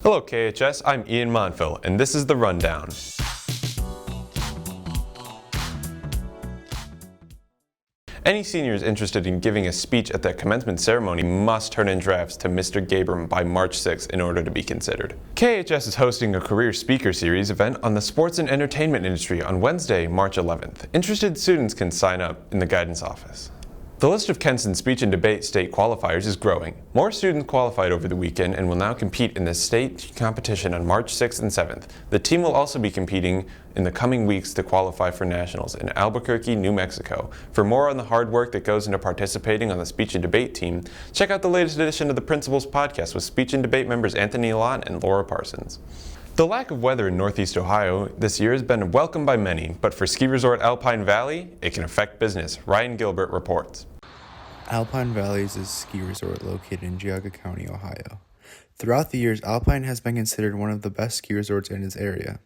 Hello KHS, I'm Ian Montville, and this is The Rundown. Any seniors interested in giving a speech at the commencement ceremony must turn in drafts to Mr. Gabram by March 6th in order to be considered. KHS is hosting a career speaker series event on the sports and entertainment industry on Wednesday, March 11th. Interested students can sign up in the guidance office. The list of Kenston speech and debate state qualifiers is growing. More students qualified over the weekend and will now compete in the state competition on March 6th and 7th. The team will also be competing in the coming weeks to qualify for nationals in Albuquerque, New Mexico. For more on the hard work that goes into participating on the speech and debate team, check out the latest edition of the Principals Podcast with speech and debate members Anthony Lott and Laura Parsons. The lack of weather in Northeast Ohio this year has been welcomed by many, but for ski resort Alpine Valley, it can affect business. Ryan Gilbert reports. Alpine Valley is a ski resort located in Geauga County, Ohio. Throughout the years, Alpine has been considered one of the best ski resorts in its area.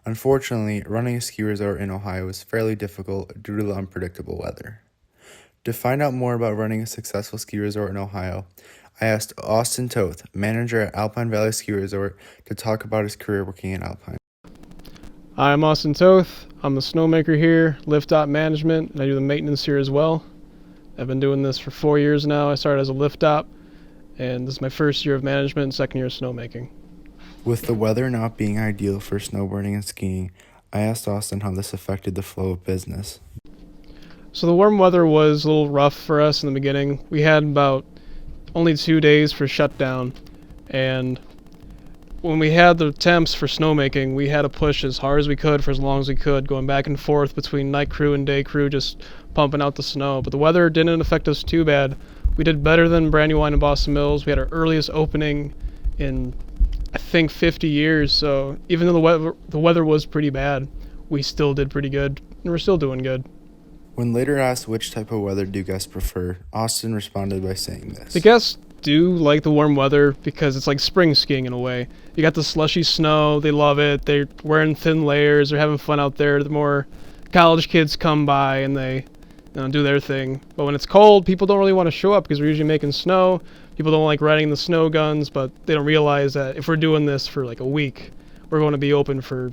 Unfortunately, running a ski resort in Ohio is fairly difficult due to the unpredictable weather. To find out more about running a successful ski resort in Ohio, I asked Austin Toth, manager at Alpine Valley Ski Resort, to talk about his career working in Alpine. Hi, I'm Austin Toth. I'm the snowmaker here, lift op management, and I do the maintenance here as well. I've been doing this for 4 years now. I started as a lift op, and this is my first year of management and second year of snowmaking. With the weather not being ideal for snowboarding and skiing, I asked Austin how this affected the flow of business. So the warm weather was a little rough for us in the beginning. We had about only 2 days for shutdown, and when we had the temps for snowmaking, we had to push as hard as we could for as long as we could, going back and forth between night crew and day crew, just pumping out the snow. But the weather didn't affect us too bad. We did better than Brandywine and Boston Mills. We had our earliest opening in, I think, 50 years. So even though the weather was pretty bad, we still did pretty good, and we're still doing good. When later asked which type of weather do guests prefer, Austin responded by saying this. The guests do like the warm weather because it's like spring skiing in a way. You got the slushy snow, they love it, they're wearing thin layers, they're having fun out there. The more college kids come by and they do their thing. But when it's cold, people don't really want to show up because we're usually making snow. People don't like riding the snow guns, but they don't realize that if we're doing this for like a week, we're going to be open for,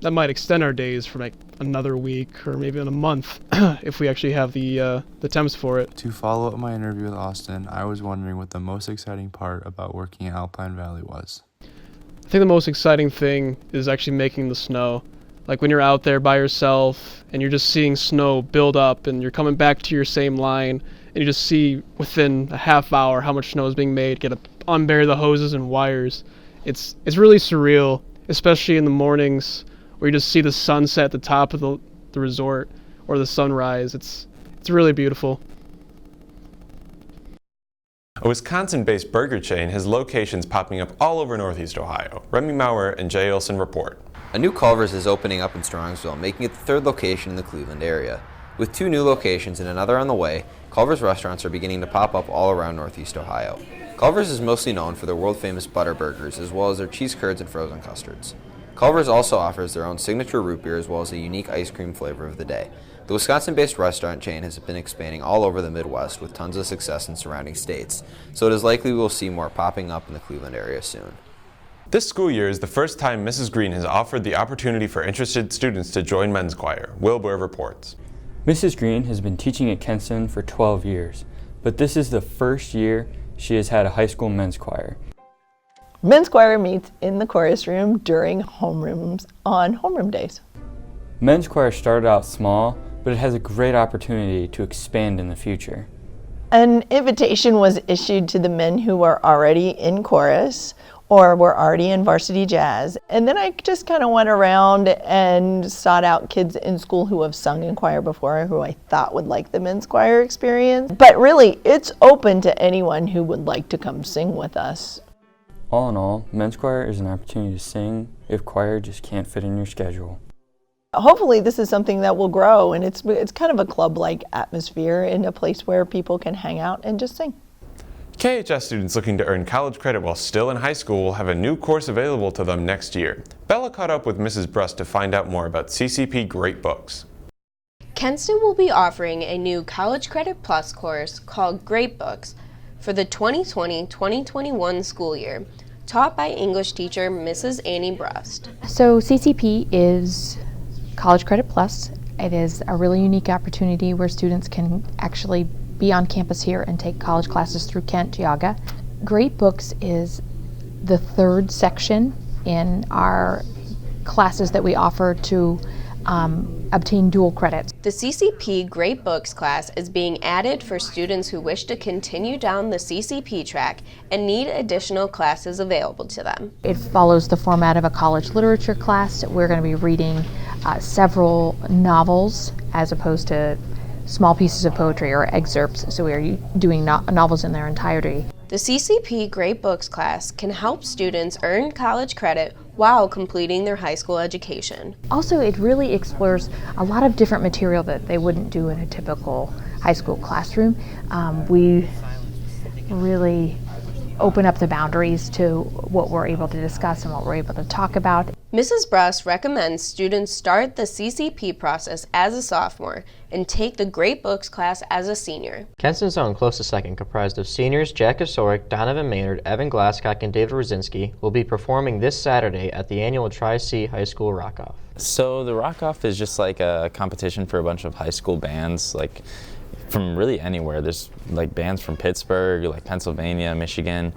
that might extend our days for like another week or maybe in a month if we actually have the temps for it. To follow up my interview with Austin, I was wondering what the most exciting part about working at Alpine Valley was. I think the most exciting thing is actually making the snow. Like when you're out there by yourself and you're just seeing snow build up and you're coming back to your same line and you just see within a half hour how much snow is being made, get to unbury the hoses and wires. It's really surreal, especially in the mornings where you just see the sunset at the top of the resort or the sunrise. It's really beautiful. A Wisconsin-based burger chain has locations popping up all over Northeast Ohio. Remy Maurer and Jay Olson report. A new Culver's is opening up in Strongsville, making it the third location in the Cleveland area. With 2 new locations and another on the way, Culver's restaurants are beginning to pop up all around Northeast Ohio. Culver's is mostly known for their world-famous butter burgers, as well as their cheese curds and frozen custards. Culver's also offers their own signature root beer as well as a unique ice cream flavor of the day. The Wisconsin-based restaurant chain has been expanding all over the Midwest with tons of success in surrounding states, so it is likely we will see more popping up in the Cleveland area soon. This school year is the first time Mrs. Green has offered the opportunity for interested students to join men's choir. Will Blair reports. Mrs. Green has been teaching at Kenston for 12 years, but this is the first year she has had a high school men's choir. Men's choir meets in the chorus room during homerooms on homeroom days. Men's choir started out small, but it has a great opportunity to expand in the future. An invitation was issued to the men who were already in chorus or were already in varsity jazz. And then I just kind of went around and sought out kids in school who have sung in choir before, who I thought would like the men's choir experience. But really, it's open to anyone who would like to come sing with us. All in all, men's choir is an opportunity to sing if choir just can't fit in your schedule. Hopefully this is something that will grow, and it's kind of a club-like atmosphere in a place where people can hang out and just sing. KHS students looking to earn college credit while still in high school will have a new course available to them next year. Bella caught up with Mrs. Brust to find out more about CCP Great Books. Kenston will be offering a new College Credit Plus course called Great Books for the 2020-2021 school year. taught by English teacher Mrs. Annie Brust. So CCP is College Credit Plus. It is a really unique opportunity where students can actually be on campus here and take college classes through Kent Geauga. Great Books is the third section in our classes that we offer to obtain dual credits. The CCP Great Books class is being added for students who wish to continue down the CCP track and need additional classes available to them. It follows the format of a college literature class. We're going to be reading several novels as opposed to small pieces of poetry or excerpts, so we are doing novels in their entirety. The CCP Great Books class can help students earn college credit while completing their high school education. Also, it really explores a lot of different material that they wouldn't do in a typical high school classroom. We really open up the boundaries to what we're able to discuss and what we're able to talk about. Mrs. Brust recommends students start the CCP process as a sophomore and take the Great Books class as a senior. Kenston's own closest second, comprised of seniors Jack Osoric, Donovan Maynard, Evan Glasscock, and David Rosinski, will be performing this Saturday at the annual Tri-C High School Rock-Off. So the Rock-Off is just like a competition for a bunch of high school bands, like from really anywhere. There's like bands from Pittsburgh, like Pennsylvania, Michigan,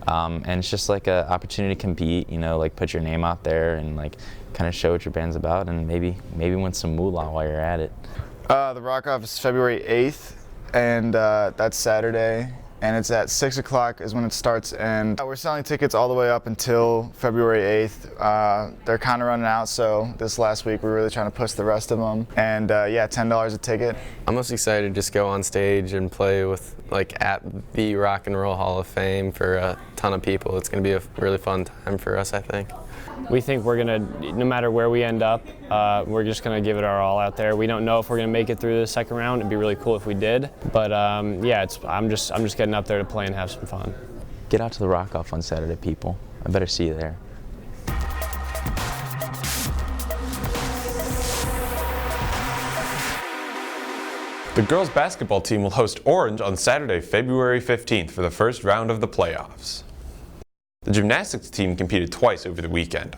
and it's just like an opportunity to compete, you know, like put your name out there and like kind of show what your band's about and maybe win some moolah while you're at it. The Rock-Off is February 8th, and that's Saturday, and it's at 6 o'clock is when it starts, and we're selling tickets all the way up until February 8th. They're kind of running out, so this last week we're really trying to push the rest of them, and yeah, $10 a ticket. I'm most excited to just go on stage and play with at the Rock and Roll Hall of Fame for a ton of people. It's going to be a really fun time for us, I think. We think we're going to, no matter where we end up, we're just going to give it our all out there. We don't know if we're going to make it through the second round. It'd be really cool if we did. But yeah, I'm just getting up there to play and have some fun. Get out to the Rock-Off on Saturday, people. I better see you there. The girls' basketball team will host Orange on Saturday, February 15th for the first round of the playoffs. The gymnastics team competed twice over the weekend.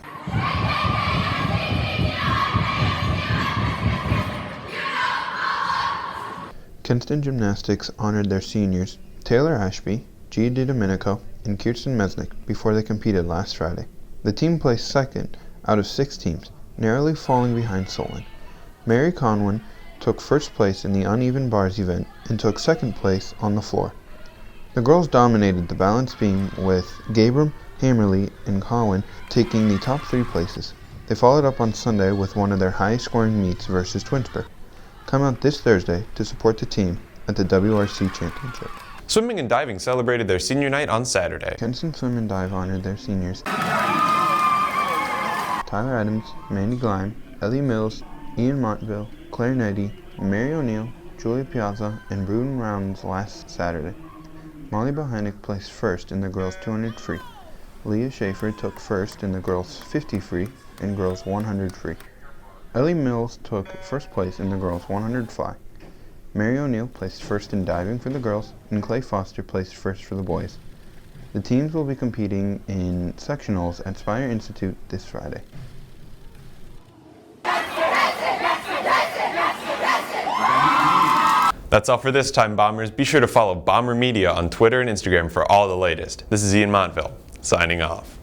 Kenston Gymnastics honored their seniors, Taylor Ashby, Gia DiDomenico, and Kirsten Mesnick, before they competed last Friday. The team placed second out of 6 teams, narrowly falling behind Solon. Mary Conwin took first place in the uneven bars event and took second place on the floor. The girls dominated the balance beam with Gabram, Hammerly, and Cowan taking the top 3 places. They followed up on Sunday with one of their highest scoring meets versus Twinsburg. Come out this Thursday to support the team at the WRC Championship. Swimming and diving celebrated their senior night on Saturday. Kenston Swim and Dive honored their seniors Tyler Adams, Mandy Gleim, Ellie Mills, Ian Montville, Claire Nettie, Mary O'Neill, Julia Piazza, and Bruden Rounds last Saturday. Molly Bohannick placed first in the girls 200 free. Leah Schaefer took first in the girls 50 free and girls 100 free. Ellie Mills took first place in the girls 100 fly. Mary O'Neill placed first in diving for the girls, and Clay Foster placed first for the boys. The teams will be competing in sectionals at Spire Institute this Friday. That's all for this time, Bombers. Be sure to follow Bomber Media on Twitter and Instagram for all the latest. This is Ian Montville, signing off.